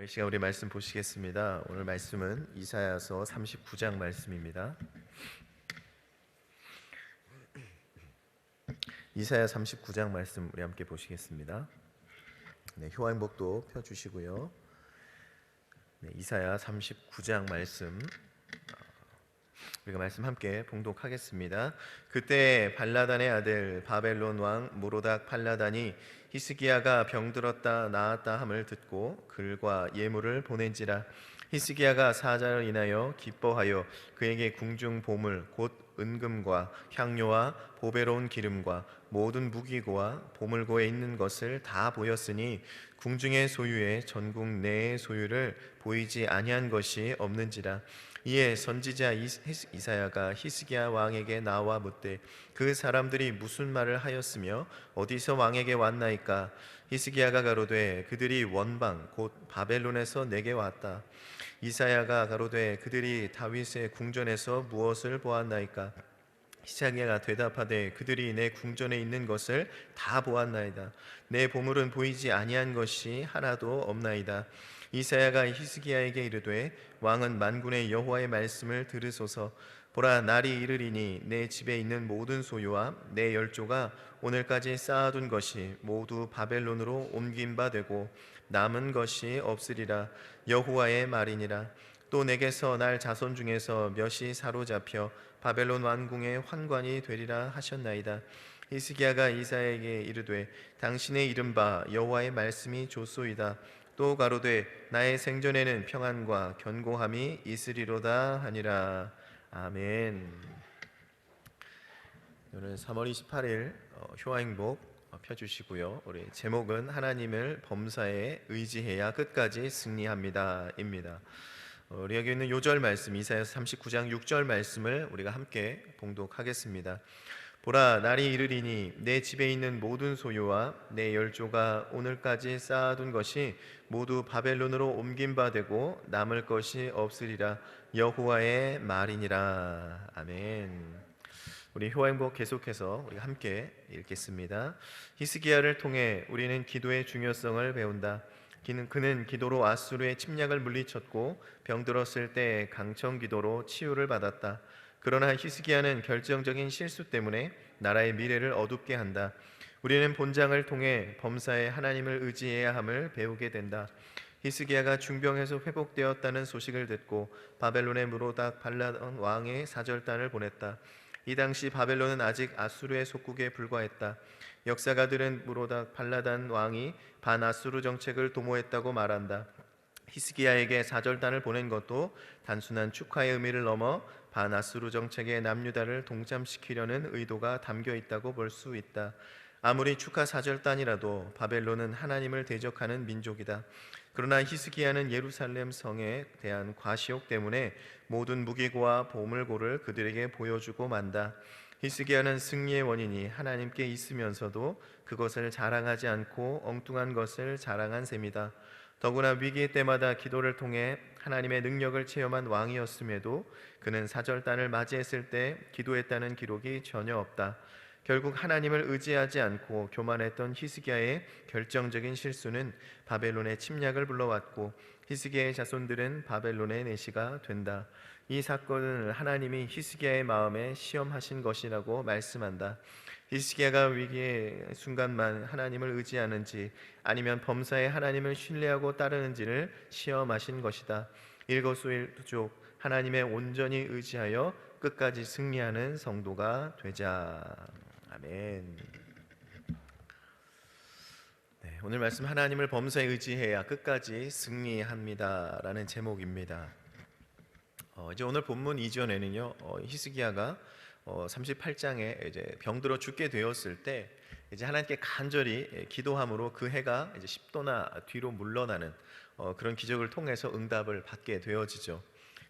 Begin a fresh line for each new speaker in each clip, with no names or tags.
이 시간 우리 말씀 보시겠습니다. 오늘 말씀은 이사야서 39장 말씀입니다. 이사야 39장 말씀 우리 함께 보시겠습니다. 네, 효화행복도 펴주시고요. 네, 이사야 39장 말씀 우리가 말씀 함께 봉독하겠습니다. 그때 발라단의 아들 바벨론 왕 모로닥 발라단이 히스기야가 병들었다 나았다 함을 듣고 글과 예물을 보낸지라. 히스기야가 사자를 인하여 기뻐하여 그에게 궁중 보물 곧 은금과 향료와 보배로운 기름과 모든 무기고와 보물고에 있는 것을 다 보였으니 궁중의 소유에 전국 내의 소유를 보이지 아니한 것이 없는지라. 이에 선지자 이사야가 히스기야 왕에게 나와 묻되 그 사람들이 무슨 말을 하였으며 어디서 왕에게 왔나이까? 히스기야가 가로되 그들이 원방 곧 바벨론에서 내게 왔다. 이사야가 가로되 그들이 다윗의 궁전에서 무엇을 보았나이까? 히스기야가 대답하되 그들이 내 궁전에 있는 것을 다 보았나이다. 내 보물은 보이지 아니한 것이 하나도 없나이다. 이사야가 히스기야에게 이르되 왕은 만군의 여호와의 말씀을 들으소서. 보라, 날이 이르리니 내 집에 있는 모든 소유와 내 열조가 오늘까지 쌓아둔 것이 모두 바벨론으로 옮긴 바 되고 남은 것이 없으리라. 여호와의 말이니라. 또 내게서 날 자손 중에서 몇이 사로잡혀 바벨론 왕궁의 환관이 되리라 하셨나이다. 히스기야가 이사야에게 이르되 당신의 이른바 여호와의 말씀이 좋소이다. 또 가로되 나의 생전에는 평안과 견고함이 있으리로다 하니라. 아멘. 오늘 3월 28일 효화행복 펴주시고요. 우리 제목은 하나님을 범사에 의지해야 끝까지 승리합니다 입니다. 우리 여기 있는 요절 말씀 이사야서 39장 6절 말씀을 우리가 함께 봉독하겠습니다. 보라, 날이 이르리니 내 집에 있는 모든 소유와 내 열조가 오늘까지 쌓아둔 것이 모두 바벨론으로 옮긴 바 되고 남을 것이 없으리라. 여호와의 말이니라. 아멘. 우리 효행복 계속해서 우리 함께 읽겠습니다. 히스기야를 통해 우리는 기도의 중요성을 배운다. 그는 기도로 아수르의 침략을 물리쳤고 병들었을 때 강청 기도로 치유를 받았다. 그러나 히스기야는 결정적인 실수 때문에 나라의 미래를 어둡게 한다. 우리는 본장을 통해 범사에 하나님을 의지해야 함을 배우게 된다. 히스기야가 중병에서 회복되었다는 소식을 듣고 바벨론의 무로닥 발라단 왕의 사절단을 보냈다. 이 당시 바벨론은 아직 아수르의 속국에 불과했다. 역사가들은 무로닥 발라단 왕이 반아수르 정책을 도모했다고 말한다. 히스기야에게 사절단을 보낸 것도 단순한 축하의 의미를 넘어 반아수르 정책의 남유다를 동참시키려는 의도가 담겨 있다고 볼 수 있다. 아무리 축하 사절단이라도 바벨론은 하나님을 대적하는 민족이다. 그러나 히스기야는 예루살렘 성에 대한 과시욕 때문에 모든 무기고와 보물고를 그들에게 보여주고 만다. 히스기야는 승리의 원인이 하나님께 있으면서도 그것을 자랑하지 않고 엉뚱한 것을 자랑한 셈이다. 더구나 위기 때마다 기도를 통해 하나님의 능력을 체험한 왕이었음에도 그는 사절단을 맞이했을 때 기도했다는 기록이 전혀 없다. 결국 하나님을 의지하지 않고 교만했던 히스기야의 결정적인 실수는 바벨론의 침략을 불러왔고 히스기야의 자손들은 바벨론의 내시가 된다. 이 사건을 하나님이 히스기야의 마음에 시험하신 것이라고 말씀한다. 히스기야가 위기의 순간만 하나님을 의지하는지 아니면 범사에 하나님을 신뢰하고 따르는지를 시험하신 것이다. 일거수일투족 하나님의 온전히 의지하여 끝까지 승리하는 성도가 되자. 아멘. 네, 오늘 말씀 하나님을 범사에 의지해야 끝까지 승리합니다라는 제목입니다. 이제 오늘 본문 이전에는요, 히스기야가 38장에 이제 병들어 죽게 되었을 때 이제 하나님께 간절히 기도함으로 그 해가 이제 10도나 뒤로 물러나는 그런 기적을 통해서 응답을 받게 되어지죠.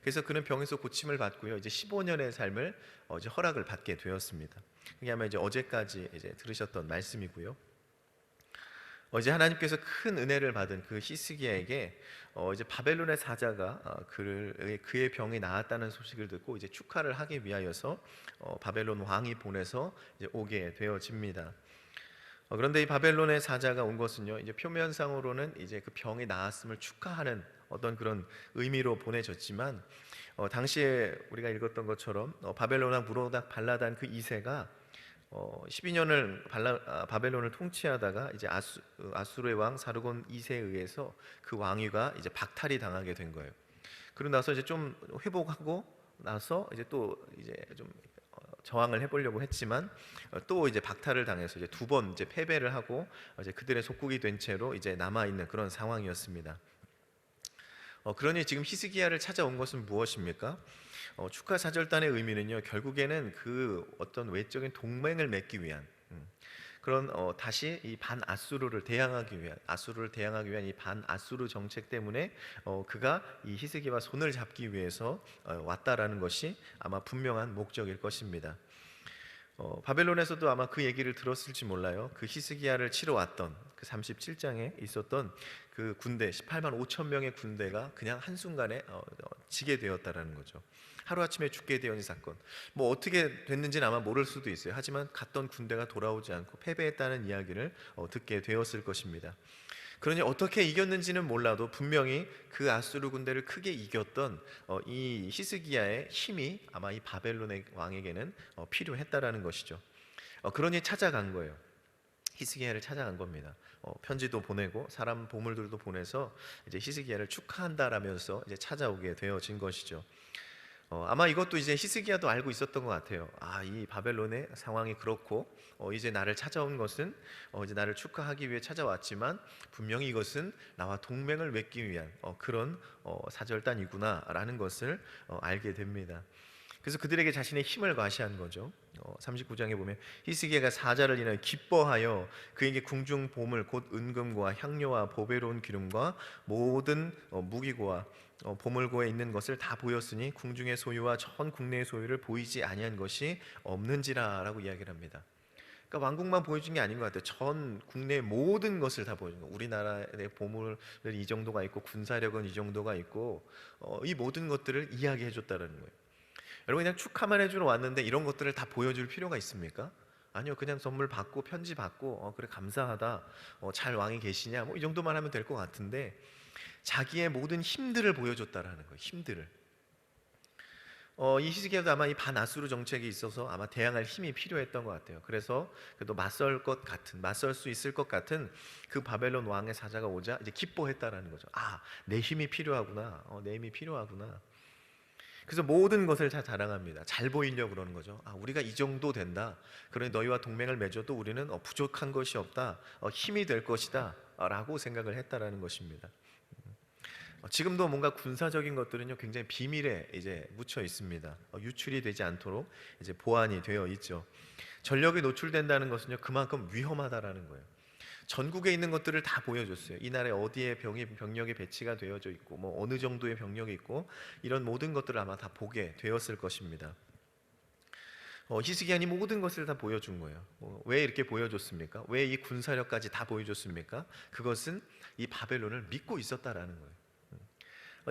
그래서 그는 병에서 고침을 받고요, 이제 15년의 삶을 이제 허락을 받게 되었습니다. 그게 아마 이제 어제까지 이제 들으셨던 말씀이고요. 이제 하나님께서 큰 은혜를 받은 그 히스기야에게 이제 바벨론의 사자가 그의 병이 나았다는 소식을 듣고 이제 축하를 하기 위하여서 바벨론 왕이 보내서 이제 오게 되어집니다. 그런데 이 바벨론의 사자가 온 것은요, 이제 표면상으로는 이제 그 병이 나았음을 축하하는 어떤 그런 의미로 보내졌지만, 당시에 우리가 읽었던 것처럼 바벨론 왕 무로닥 발라단 그 2세가 12년을 바벨론을 통치하다가 이제 아수르의 왕 사르곤 2세에 의해서 그 왕위가 이제 박탈이 당하게 된 거예요. 그러고 나서 이제 좀 회복하고 나서 이제 또 이제 좀 저항을 해보려고 했지만 또 이제 박탈을 당해서 이제 두 번 이제 패배를 하고 이제 그들의 속국이 된 채로 이제 남아 있는 그런 상황이었습니다. 그러니 지금 히스기야를 찾아온 것은 무엇입니까? 축하 사절단의 의미는요, 결국에는 그 어떤 외적인 동맹을 맺기 위한 그런 다시 이 반아수르를 대항하기 위한 이 반아수르 정책 때문에 그가 이 히스기야와 손을 잡기 위해서 왔다라는 것이 아마 분명한 목적일 것입니다. 바벨론에서도 아마 그 얘기를 들었을지 몰라요. 그 히스기야를 치러 왔던 그 37장에 있었던 그 군대 18만 5천 명의 군대가 그냥 한순간에 지게 되었다라는 거죠. 하루아침에 죽게 되는 사건. 뭐 어떻게 됐는지는 아마 모를 수도 있어요. 하지만 갔던 군대가 돌아오지 않고 패배했다는 이야기를 듣게 되었을 것입니다. 그러니 어떻게 이겼는지는 몰라도 분명히 그 아수르 군대를 크게 이겼던 이 히스기야의 힘이 아마 이 바벨론의 왕에게는 필요했다라는 것이죠. 그러니 찾아간 거예요. 히스기야를 찾아간 겁니다. 편지도 보내고 사람 보물들도 보내서 이제 히스기야를 축하한다라면서 이제 찾아오게 되어진 것이죠. 아마 이것도 이제 히스기야도 알고 있었던 것 같아요. 이 바벨론의 상황이 그렇고 이제 나를 찾아온 것은 이제 나를 축하하기 위해 찾아왔지만 분명히 이것은 나와 동맹을 맺기 위한 그런 사절단이구나라는 것을 알게 됩니다. 그래서 그들에게 자신의 힘을 과시한 거죠. 39장에 보면 히스기야가 사자를 인하여 기뻐하여 그에게 궁중 보물 곧 은금과 향료와 보배로운 기름과 모든 무기고와 보물고에 있는 것을 다 보였으니 궁중의 소유와 전 국내의 소유를 보이지 아니한 것이 없는지라라고 이야기를 합니다. 그러니까 왕국만 보여준 게 아닌 것 같아요. 전 국내 모든 것을 다 보여준 거예요. 우리나라의 보물은 이 정도가 있고 군사력은 이 정도가 있고 이 모든 것들을 이야기해 줬다는 거예요. 여러분, 그냥 축하만 해주러 왔는데 이런 것들을 다 보여줄 필요가 있습니까? 아니요, 그냥 선물 받고 편지 받고 그래 감사하다, 잘 왕이 계시냐, 뭐 이 정도만 하면 될 것 같은데 자기의 모든 힘들을 보여줬다라는 거예요. 힘들을. 이 히스기야도 아마 이 반아수르 정책에 있어서 아마 대항할 힘이 필요했던 것 같아요. 그래서 그래도 맞설 수 있을 것 같은 그 바벨론 왕의 사자가 오자 이제 기뻐했다라는 거죠. 내 힘이 필요하구나. 내 힘이 필요하구나. 그래서 모든 것을 다 자랑합니다. 잘 보이려고 그러는 거죠. 우리가 이 정도 된다. 그러니 너희와 동맹을 맺어도 우리는 부족한 것이 없다. 힘이 될 것이다. 라고 생각을 했다라는 것입니다. 지금도 뭔가 군사적인 것들은요 굉장히 비밀에 이제 묻혀 있습니다. 유출이 되지 않도록 이제 보안이 되어 있죠. 전력이 노출된다는 것은요 그만큼 위험하다라는 거예요. 전국에 있는 것들을 다 보여줬어요. 이 나라에 어디에 병력이 배치가 되어져 있고 뭐 어느 정도의 병력이 있고 이런 모든 것들을 아마 다 보게 되었을 것입니다. 히스기야니 모든 것을 다 보여준 거예요. 왜 이렇게 보여줬습니까? 왜 이 군사력까지 다 보여줬습니까? 그것은 이 바벨론을 믿고 있었다라는 거예요.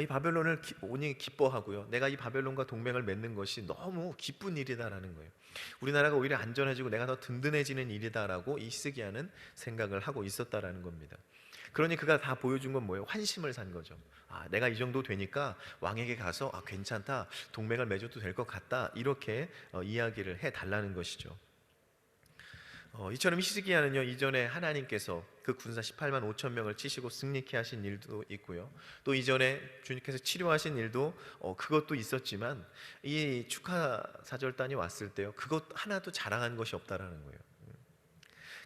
이 바벨론을 오니 기뻐하고요. 내가 이 바벨론과 동맹을 맺는 것이 너무 기쁜 일이다라는 거예요. 우리나라가 오히려 안전해지고 내가 더 든든해지는 일이다라고 이 히스기야는 생각을 하고 있었다라는 겁니다. 그러니 그가 다 보여준 건 뭐예요? 환심을 산 거죠. 내가 이 정도 되니까 왕에게 가서 괜찮다, 동맹을 맺어도 될 것 같다, 이렇게 이야기를 해달라는 것이죠. 이처럼 히스기야는요 이전에 하나님께서 그 군사 18만 5천 명을 치시고 승리케 하신 일도 있고요, 또 이전에 주님께서 치료하신 일도 그것도 있었지만 이 축하 사절단이 왔을 때요 그것 하나도 자랑한 것이 없다라는 거예요.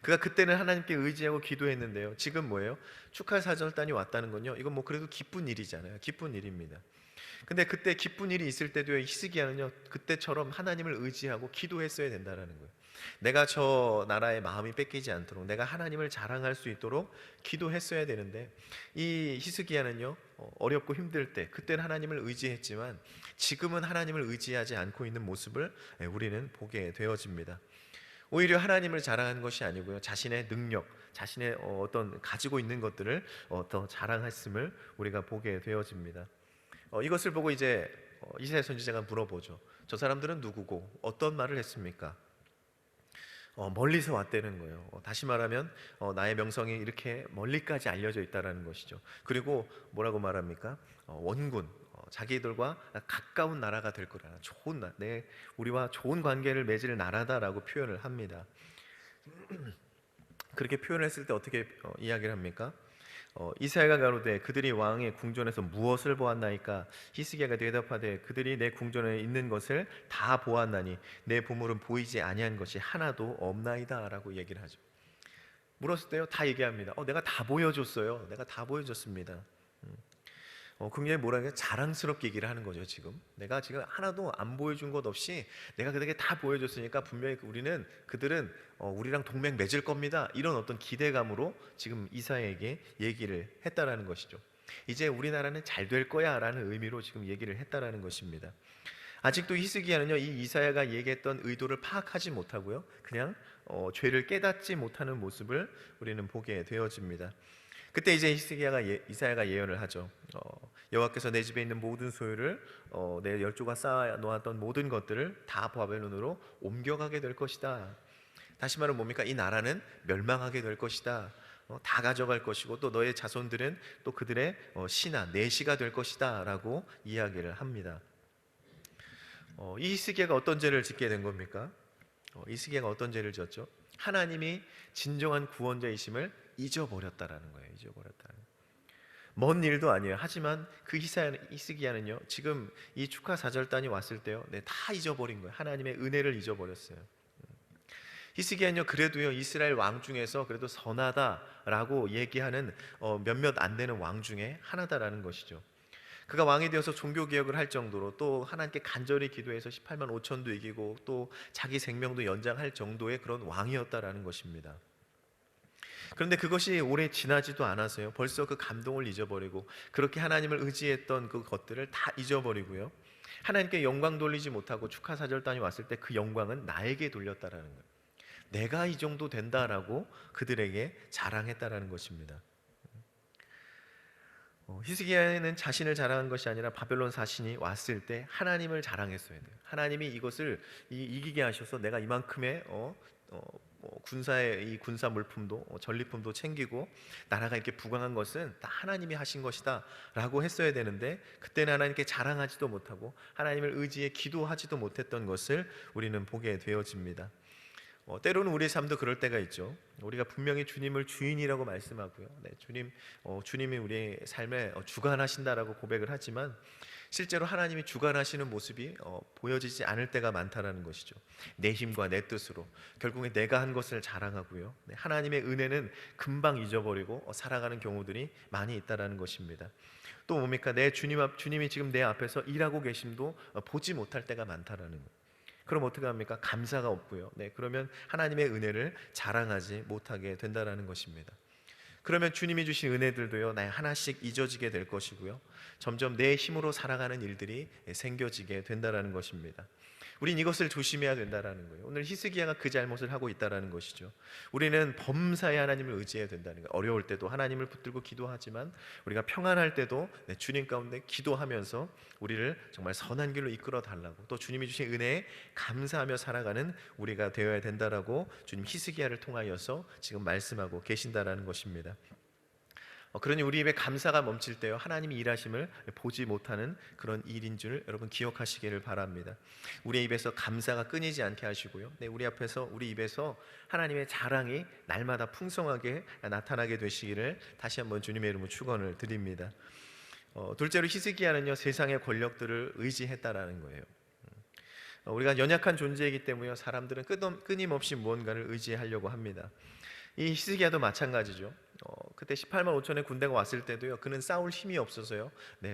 그가 그때는 하나님께 의지하고 기도했는데요 지금 뭐예요? 축하 사절단이 왔다는 건요 이건 뭐 그래도 기쁜 일이잖아요. 기쁜 일입니다. 근데 그때 기쁜 일이 있을 때도 히스기야는요 그때처럼 하나님을 의지하고 기도했어야 된다라는 거예요. 내가 저 나라의 마음이 뺏기지 않도록 내가 하나님을 자랑할 수 있도록 기도했어야 되는데 이 히스기야는요 어렵고 힘들 때 그때는 하나님을 의지했지만 지금은 하나님을 의지하지 않고 있는 모습을 우리는 보게 되어집니다. 오히려 하나님을 자랑하는 것이 아니고요 자신의 능력, 자신의 어떤 가지고 있는 것들을 더 자랑했음을 우리가 보게 되어집니다. 이것을 보고 이제 이사야 선지자가 물어보죠. 저 사람들은 누구고 어떤 말을 했습니까? 멀리서 왔다는 거예요. 다시 말하면 나의 명성이 이렇게 멀리까지 알려져 있다라는 것이죠. 그리고 뭐라고 말합니까? 원군, 자기들과 가까운 나라가 될 거라, 좋은 우리와 좋은 관계를 맺을 나라다라고 표현을 합니다. 그렇게 표현을 했을 때 어떻게 이야기를 합니까? 이사야가 가로되 그들이 왕의 궁전에서 무엇을 보았나이까? 히스기야가 대답하되 그들이 내 궁전에 있는 것을 다 보았나니 내 보물은 보이지 아니한 것이 하나도 없나이다라고 얘기를 하죠. 물었을 때요 다 얘기합니다. 내가 다 보여줬어요. 내가 다 보여줬습니다. 굉장히 뭐라고 자랑스럽게 얘기를 하는 거죠. 지금 내가 지금 하나도 안 보여준 것 없이 내가 그들에게 다 보여줬으니까 분명히 그들은 우리랑 동맹 맺을 겁니다. 이런 어떤 기대감으로 지금 이사야에게 얘기를 했다라는 것이죠. 이제 우리나라는 잘 될 거야 라는 의미로 지금 얘기를 했다라는 것입니다. 아직도 히스기야는요 이 이사야가 얘기했던 의도를 파악하지 못하고요 그냥 죄를 깨닫지 못하는 모습을 우리는 보게 되어집니다. 그때 이제 이사야가 예언을 하죠. 여호와께서 내 집에 있는 모든 소유를 내 열조가 쌓아 놓았던 모든 것들을 다 바벨론으로 옮겨가게 될 것이다. 다시 말하면 뭡니까? 이 나라는 멸망하게 될 것이다. 다 가져갈 것이고 또 너의 자손들은 또 그들의 신하 내시가 될 것이다 라고 이야기를 합니다. 이 히스기야가 어떤 죄를 짓게 된 겁니까? 히스기야가 어떤 죄를 지었죠? 하나님이 진정한 구원자이심을 잊어버렸다라는 거예요. 잊어버렸다. 먼 일도 아니에요. 하지만 그 히스기야는요 지금 이 축하 사절단이 왔을 때요 다 잊어버린 거예요. 하나님의 은혜를 잊어버렸어요. 히스기야는요 그래도요 이스라엘 왕 중에서 그래도 선하다라고 얘기하는 몇몇 안 되는 왕 중에 하나다라는 것이죠. 그가 왕이 되어서 종교개혁을 할 정도로 또 하나님께 간절히 기도해서 18만 5천도 이기고 또 자기 생명도 연장할 정도의 그런 왕이었다라는 것입니다. 그런데 그것이 오래 지나지도 않아서요 벌써 그 감동을 잊어버리고 그렇게 하나님을 의지했던 그 것들을 다 잊어버리고요 하나님께 영광 돌리지 못하고 축하사절단이 왔을 때 그 영광은 나에게 돌렸다라는 거예요. 내가 이 정도 된다라고 그들에게 자랑했다라는 것입니다. 히스기야는 자신을 자랑한 것이 아니라 바벨론 사신이 왔을 때 하나님을 자랑했어야 돼요. 하나님이 이것을 이기게 하셔서 내가 이만큼의 군사의 이 군사 물품도 전리품도 챙기고 나라가 이렇게 부강한 것은 다 하나님이 하신 것이다 라고 했어야 되는데 그때는 하나님께 자랑하지도 못하고 하나님을 의지해 기도하지도 못했던 것을 우리는 보게 되어집니다. 때로는 우리의 삶도 그럴 때가 있죠. 우리가 분명히 주님을 주인이라고 말씀하고요 주님이 우리의 삶에 주관하신다라고 고백을 하지만 실제로 하나님이 주관하시는 모습이 보여지지 않을 때가 많다라는 것이죠. 내 힘과 내 뜻으로 결국에 내가 한 것을 자랑하고요 하나님의 은혜는 금방 잊어버리고 살아가는 경우들이 많이 있다라는 것입니다. 또 뭡니까? 주님이 지금 내 앞에서 일하고 계심도 보지 못할 때가 많다라는 거예요. 그럼 어떻게 합니까? 감사가 없고요 그러면 하나님의 은혜를 자랑하지 못하게 된다라는 것입니다. 그러면 주님이 주신 은혜들도요 하나씩 잊어지게 될 것이고요 점점 내 힘으로 살아가는 일들이 생겨지게 된다라는 것입니다. 우린 이것을 조심해야 된다라는 거예요. 오늘 히스기야가 그 잘못을 하고 있다라는 것이죠. 우리는 범사에 하나님을 의지해야 된다는 거예요. 어려울 때도 하나님을 붙들고 기도하지만 우리가 평안할 때도 주님 가운데 기도하면서 우리를 정말 선한 길로 이끌어 달라고 또 주님이 주신 은혜에 감사하며 살아가는 우리가 되어야 된다라고 주님 히스기야를 통하여서 지금 말씀하고 계신다라는 것입니다. 그러니 우리 입에 감사가 멈출 때요 하나님이 일하심을 보지 못하는 그런 일인 줄 여러분 기억하시기를 바랍니다. 우리의 입에서 감사가 끊이지 않게 하시고요 우리 입에서 하나님의 자랑이 날마다 풍성하게 나타나게 되시기를 다시 한번 주님의 이름으로 축원을 드립니다. 둘째로 히스기야는요 세상의 권력들을 의지했다라는 거예요. 우리가 연약한 존재이기 때문에 사람들은 끊임없이 무언가를 의지하려고 합니다. 이 히스기야도 마찬가지죠. 그때 18만 5천의 군대가 왔을 때도요 그는 싸울 힘이 없어서요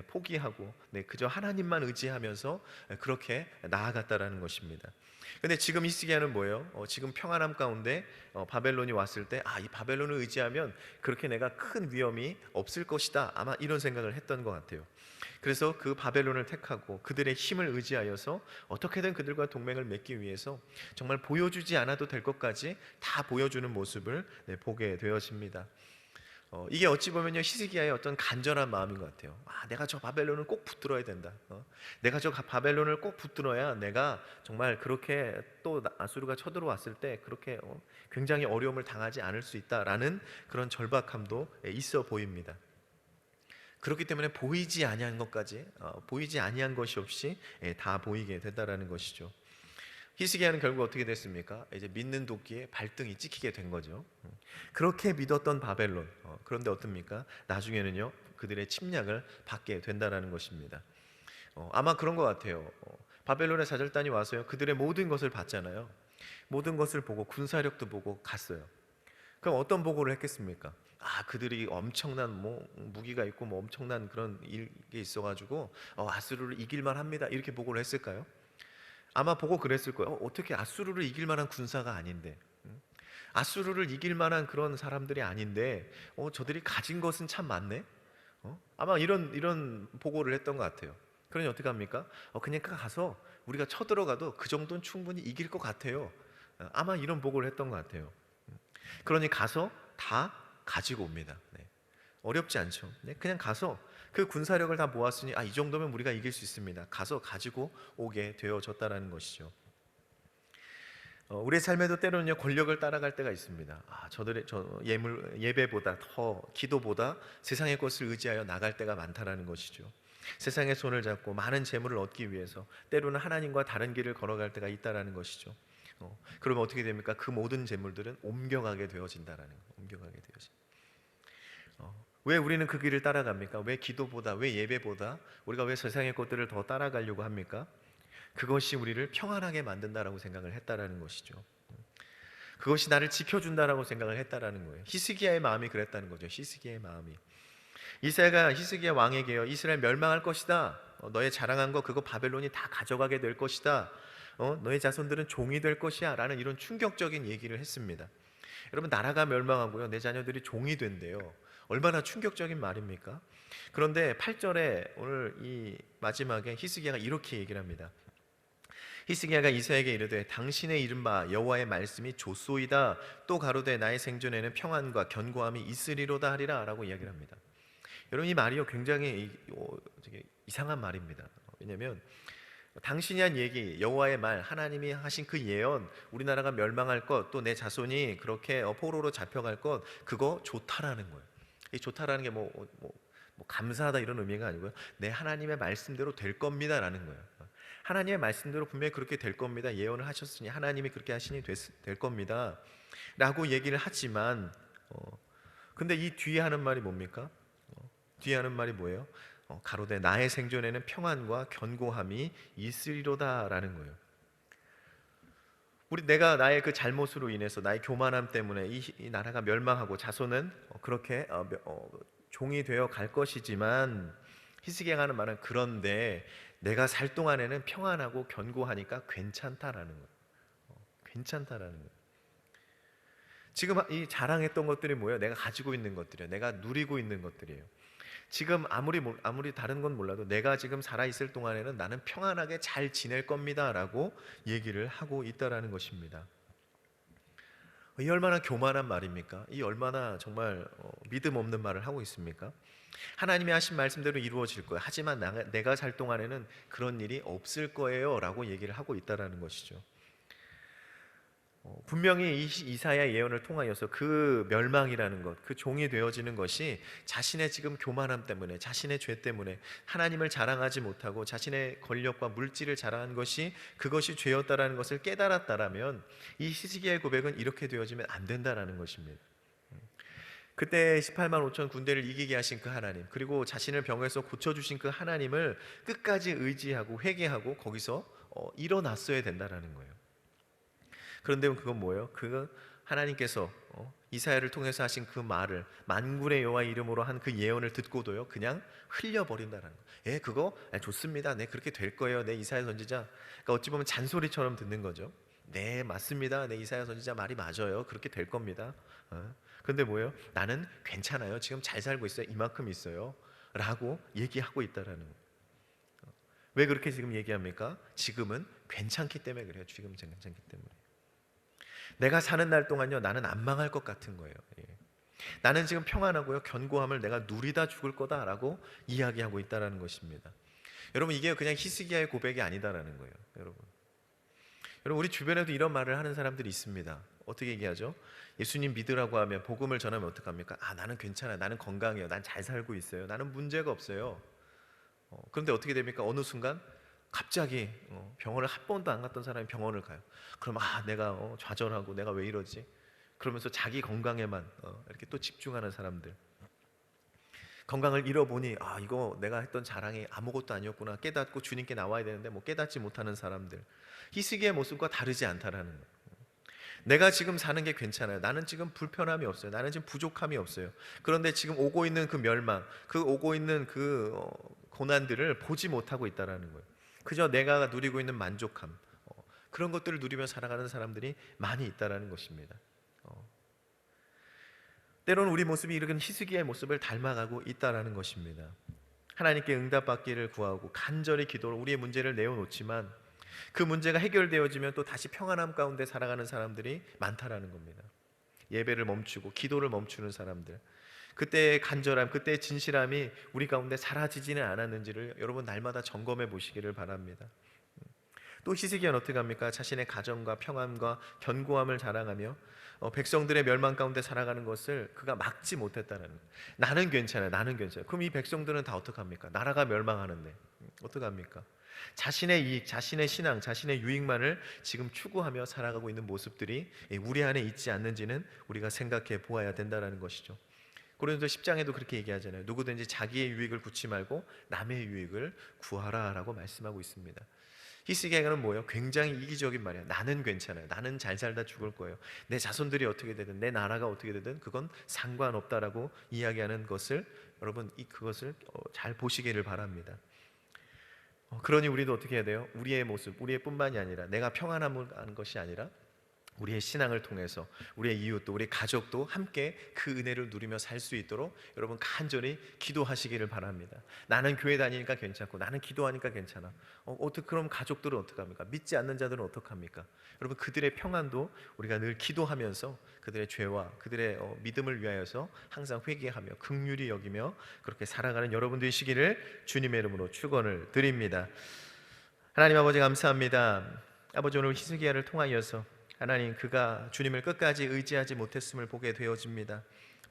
포기하고 그저 하나님만 의지하면서 그렇게 나아갔다라는 것입니다. 근데 지금 히스기야는 뭐예요? 지금 평안함 가운데 바벨론이 왔을 때 이 바벨론을 의지하면 그렇게 내가 큰 위험이 없을 것이다 아마 이런 생각을 했던 것 같아요. 그래서 그 바벨론을 택하고 그들의 힘을 의지하여서 어떻게든 그들과 동맹을 맺기 위해서 정말 보여주지 않아도 될 것까지 다 보여주는 모습을 보게 되어집니다. 이게 어찌 보면요 히스기야의 어떤 간절한 마음인 것 같아요. 내가 저 바벨론을 꼭 붙들어야 된다. 내가 저 바벨론을 꼭 붙들어야 내가 정말 그렇게 또 아수르가 쳐들어왔을 때 그렇게 굉장히 어려움을 당하지 않을 수 있다라는 그런 절박함도 있어 보입니다. 그렇기 때문에 보이지 아니한 것까지 보이지 아니한 것이 없이 다 보이게 된다라는 것이죠. 히스기야는 결국 어떻게 됐습니까? 이제 믿는 도끼에 발등이 찍히게 된 거죠. 그렇게 믿었던 바벨론. 그런데 어떻습니까? 나중에는요 그들의 침략을 받게 된다라는 것입니다. 아마 그런 것 같아요. 바벨론의 사절단이 와서요 그들의 모든 것을 봤잖아요. 모든 것을 보고 군사력도 보고 갔어요. 그럼 어떤 보고를 했겠습니까? 그들이 엄청난 무기가 있고 엄청난 그런 일이 있어가지고 아수르를 이길만 합니다. 이렇게 보고를 했을까요? 아마 보고 그랬을 거예요. 어떻게 아수르를 이길 만한 군사가 아닌데, 아수르를 이길 만한 그런 사람들이 아닌데, 저들이 가진 것은 참 많네. 아마 이런 보고를 했던 것 같아요. 그러니 어떻게 합니까? 그냥 가서 우리가 쳐들어가도 그 정도는 충분히 이길 것 같아요. 아마 이런 보고를 했던 것 같아요. 그러니 가서 다 가지고 옵니다. 네. 어렵지 않죠. 네. 그냥 가서 그 군사력을 다 모았으니 이 정도면 우리가 이길 수 있습니다. 가서 가지고 오게 되어졌다라는 것이죠. 우리의 삶에도 때로는요 권력을 따라갈 때가 있습니다. 저 예배보다 더 기도보다 세상의 것을 의지하여 나갈 때가 많다라는 것이죠. 세상의 손을 잡고 많은 재물을 얻기 위해서 때로는 하나님과 다른 길을 걸어갈 때가 있다라는 것이죠. 그러면 어떻게 됩니까? 그 모든 재물들은 옮겨가게 되어진다라는 거. 옮겨가게 되어진. 왜 우리는 그 길을 따라갑니까? 왜 기도보다, 왜 예배보다 우리가 왜 세상의 것들을 더 따라가려고 합니까? 그것이 우리를 평안하게 만든다라고 생각을 했다라는 것이죠. 그것이 나를 지켜준다라고 생각을 했다라는 거예요. 히스기야의 마음이 그랬다는 거죠. 히스기야의 마음이. 이사야가 히스기야 왕에게요 이스라엘 멸망할 것이다. 너의 자랑한 거 그거 바벨론이 다 가져가게 될 것이다. 너의 자손들은 종이 될 것이야 라는 이런 충격적인 얘기를 했습니다. 여러분 나라가 멸망하고요 내 자녀들이 종이 된대요. 얼마나 충격적인 말입니까? 그런데 8절에 오늘 이 마지막에 히스기야가 이렇게 얘기를 합니다. 히스기야가 이사야에게 이르되 당신의 이른바 여호와의 말씀이 좋소이다. 또 가로되 나의 생존에는 평안과 견고함이 있으리로다 하리라 라고 이야기를 합니다. 여러분 이 말이요 굉장히 되게 이상한 말입니다. 왜냐하면 당신이 한 얘기, 여호와의 말, 하나님이 하신 그 예언, 우리나라가 멸망할 것, 또 내 자손이 그렇게 포로로 잡혀갈 것, 그거 좋다라는 거예요. 이 좋다라는 게 감사하다 이런 의미가 아니고요. 내 하나님의 말씀대로 될 겁니다라는 거예요. 하나님의 말씀대로 분명히 그렇게 될 겁니다. 예언을 하셨으니 하나님이 그렇게 하시니 될 겁니다. 라고 얘기를 하지만, 근데 이 뒤에 하는 말이 뭡니까? 뒤에 하는 말이 뭐예요? 가로되 나의 생존에는 평안과 견고함이 있으리로다라는 거예요. 내가 나의 그 잘못으로 인해서 나의 교만함 때문에 이 나라가 멸망하고 자손은 그렇게 종이 되어 갈 것이지만 히스기야가 하는 말은 그런데 내가 살 동안에는 평안하고 견고하니까 괜찮다라는 거예요. 괜찮다라는 거예요. 지금 이 자랑했던 것들이 뭐예요? 내가 가지고 있는 것들이에요. 내가 누리고 있는 것들이에요. 지금 아무리 다른 건 몰라도 내가 지금 살아있을 동안에는 나는 평안하게 잘 지낼 겁니다 라고 얘기를 하고 있다라는 것입니다. 이 얼마나 교만한 말입니까? 이 얼마나 정말 믿음 없는 말을 하고 있습니까? 하나님이 하신 말씀대로 이루어질 거예요. 하지만 내가 살 동안에는 그런 일이 없을 거예요 라고 얘기를 하고 있다라는 것이죠. 분명히 이사야 예언을 통하여서 그 멸망이라는 것, 그 종이 되어지는 것이 자신의 지금 교만함 때문에, 자신의 죄 때문에 하나님을 자랑하지 못하고 자신의 권력과 물질을 자랑한 것이 그것이 죄였다라는 것을 깨달았다라면 이 히스기야의 고백은 이렇게 되어지면 안 된다라는 것입니다. 그때 18만 5천 군대를 이기게 하신 그 하나님, 그리고 자신을 병에서 고쳐주신 그 하나님을 끝까지 의지하고 회개하고 거기서 일어났어야 된다라는 거예요. 그런데 그건 뭐예요? 그 하나님께서 이사야를 통해서 하신 그 말을, 만군의 여호와 이름으로 한 그 예언을 듣고도요 그냥 흘려버린다는 거예요. 그거 좋습니다. 네 그렇게 될 거예요. 네 이사야 선지자. 그러니까 어찌 보면 잔소리처럼 듣는 거죠. 네 맞습니다. 네 이사야 선지자 말이 맞아요. 그렇게 될 겁니다. 근데 뭐예요? 나는 괜찮아요. 지금 잘 살고 있어요. 이만큼 있어요. 라고 얘기하고 있다라는 거예요. 왜 그렇게 지금 얘기합니까? 지금은 괜찮기 때문에 그래요. 지금은 괜찮기 때문에. 내가 사는 날 동안요 나는 안 망할 것 같은 거예요. 나는 지금 평안하고요, 견고함을 내가 누리다 죽을 거다라고 이야기하고 있다라는 것입니다. 여러분, 이게 그냥 히스기야의 고백이 아니다라는 거예요. 여러분, 우리 주변에도 이런 말을 하는 사람들이 있습니다. 어떻게 얘기하죠? 예수님 믿으라고 하면, 복음을 전하면 어떡합니까? 나는 괜찮아요, 나는 건강해요, 난 잘 살고 있어요, 나는 문제가 없어요. 그런데 어떻게 됩니까? 어느 순간 갑자기 병원을 한 번도 안 갔던 사람이 병원을 가요. 그럼 내가 좌절하고 내가 왜 이러지? 그러면서 자기 건강에만 이렇게 또 집중하는 사람들. 건강을 잃어보니 이거 내가 했던 자랑이 아무것도 아니었구나 깨닫고 주님께 나와야 되는데 깨닫지 못하는 사람들. 히스기야의 모습과 다르지 않다라는 거예요. 내가 지금 사는 게 괜찮아요, 나는 지금 불편함이 없어요, 나는 지금 부족함이 없어요. 그런데 지금 오고 있는 그 멸망, 그 오고 있는 그 고난들을 보지 못하고 있다라는 거예요. 그저 내가 누리고 있는 만족함, 그런 것들을 누리며 살아가는 사람들이 많이 있다라는 것입니다. 때로는 우리 모습이 이런 히스기야의 모습을 닮아가고 있다라는 것입니다. 하나님께 응답받기를 구하고 간절히 기도로 우리의 문제를 내어놓지만 그 문제가 해결되어지면 또 다시 평안함 가운데 살아가는 사람들이 많다라는 겁니다. 예배를 멈추고 기도를 멈추는 사람들, 그때의 간절함, 그때의 진실함이 우리 가운데 사라지지는 않았는지를 여러분 날마다 점검해 보시기를 바랍니다. 또 히스기야는 어떻게 합니까? 자신의 가정과 평안과 견고함을 자랑하며 백성들의 멸망 가운데 살아가는 것을 그가 막지 못했다는 거예요. 나는 괜찮아요, 나는 괜찮아요. 그럼 이 백성들은 다 어떡합니까? 나라가 멸망하는데 어떡합니까? 자신의 이익, 자신의 신앙, 자신의 유익만을 지금 추구하며 살아가고 있는 모습들이 우리 안에 있지 않는지는 우리가 생각해 보아야 된다는 것이죠. 고린도서 10장에도 그렇게 얘기하잖아요. 누구든지 자기의 유익을 구치 말고 남의 유익을 구하라라고 말씀하고 있습니다. 히스기야는 뭐예요? 굉장히 이기적인 말이에요. 나는 괜찮아요, 나는 잘 살다 죽을 거예요, 내 자손들이 어떻게 되든 내 나라가 어떻게 되든 그건 상관없다라고 이야기하는 것을 여러분 그것을 잘 보시기를 바랍니다. 그러니 우리도 어떻게 해야 돼요? 우리의 모습, 우리의 뿐만이 아니라 내가 평안함을 하는 것이 아니라 우리의 신앙을 통해서 우리의 이웃도 우리 가족도 함께 그 은혜를 누리며 살 수 있도록 여러분 간절히 기도하시기를 바랍니다. 나는 교회 다니니까 괜찮고 나는 기도하니까 괜찮아. 그럼 가족들은 어떡합니까? 믿지 않는 자들은 어떡합니까? 여러분 그들의 평안도 우리가 늘 기도하면서 그들의 죄와 그들의 믿음을 위하여서 항상 회개하며 긍휼히 여기며 그렇게 살아가는 여러분 되시기를 주님의 이름으로 축원을 드립니다. 하나님 아버지 감사합니다. 아버지, 오늘 히스기야를 통하여서 하나님, 그가 주님을 끝까지 의지하지 못했음을 보게 되어집니다.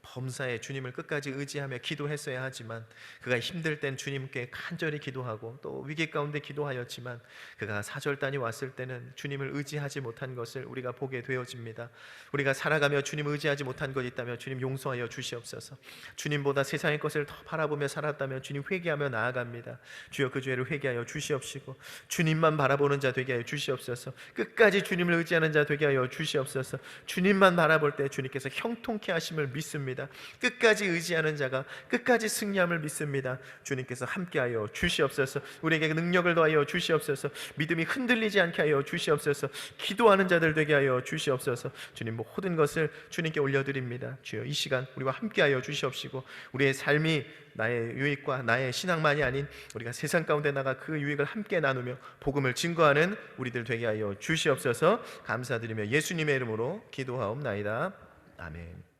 범사에 주님을 끝까지 의지하며 기도했어야 하지만 그가 힘들 땐 주님께 간절히 기도하고 또 위기 가운데 기도하였지만 그가 사절단이 왔을 때는 주님을 의지하지 못한 것을 우리가 보게 되어집니다. 우리가 살아가며 주님 의지하지 못한 것 있다면 주님 용서하여 주시옵소서. 주님보다 세상의 것을 더 바라보며 살았다면 주님 회개하며 나아갑니다. 주여, 그 죄를 회개하여 주시옵시고 주님만 바라보는 자 되게 하여 주시옵소서. 끝까지 주님을 의지하는 자 되게 하여 주시옵소서. 주님만 바라볼 때 주님께서 형통케 하심을 믿습니다. 끝까지 의지하는 자가 끝까지 승리함을 믿습니다. 주님께서 함께하여 주시옵소서. 우리에게 능력을 더하여 주시옵소서. 믿음이 흔들리지 않게 하여 주시옵소서. 기도하는 자들 되게 하여 주시옵소서. 주님, 모든 것을 주님께 올려드립니다. 주여, 이 시간 우리와 함께하여 주시옵시고 우리의 삶이 나의 유익과 나의 신앙만이 아닌 우리가 세상 가운데 나가 그 유익을 함께 나누며 복음을 증거하는 우리들 되게 하여 주시옵소서. 감사드리며 예수님의 이름으로 기도하옵나이다. 아멘.